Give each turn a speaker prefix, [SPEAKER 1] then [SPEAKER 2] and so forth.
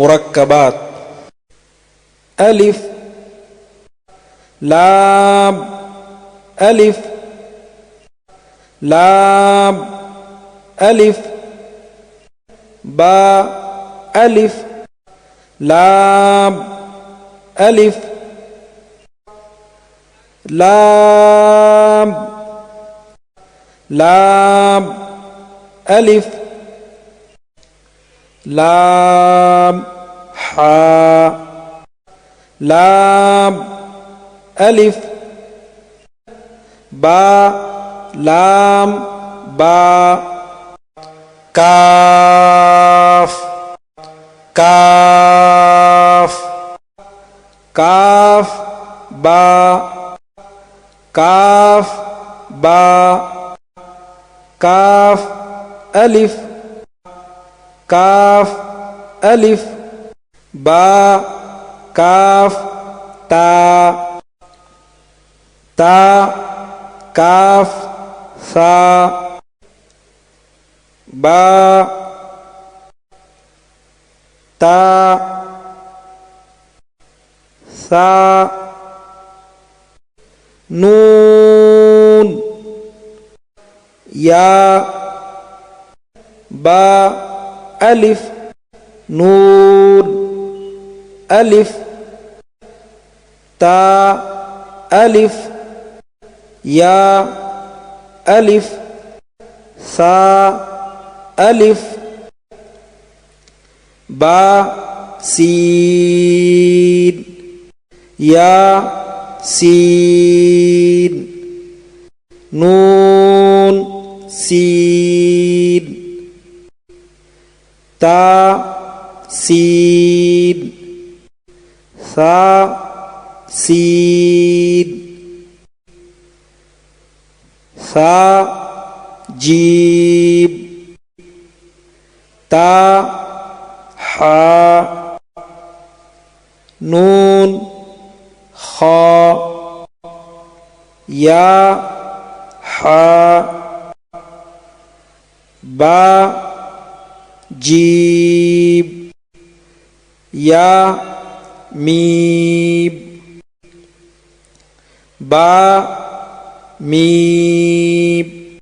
[SPEAKER 1] मुरक्कबात अलिफ लाम अलिफ लाम अलिफ बा अलिफ लाम अलिफ लाम लाम अलिफ लाम हा लाम अलिफ बा लाम बा काफ काफ काफ बा काफ बा काफ अलिफ काफ अलिफ बा काफ ता ता काफ सा बा ता सा नून या बा अलिफ नून अलिफ ता अलिफ या अलिफ सा अलिफ बा सीन या सीन नून सीन ता सीन सा सीन सा जीम ता हा नून खा या हा बा जीम या मीम बा मीम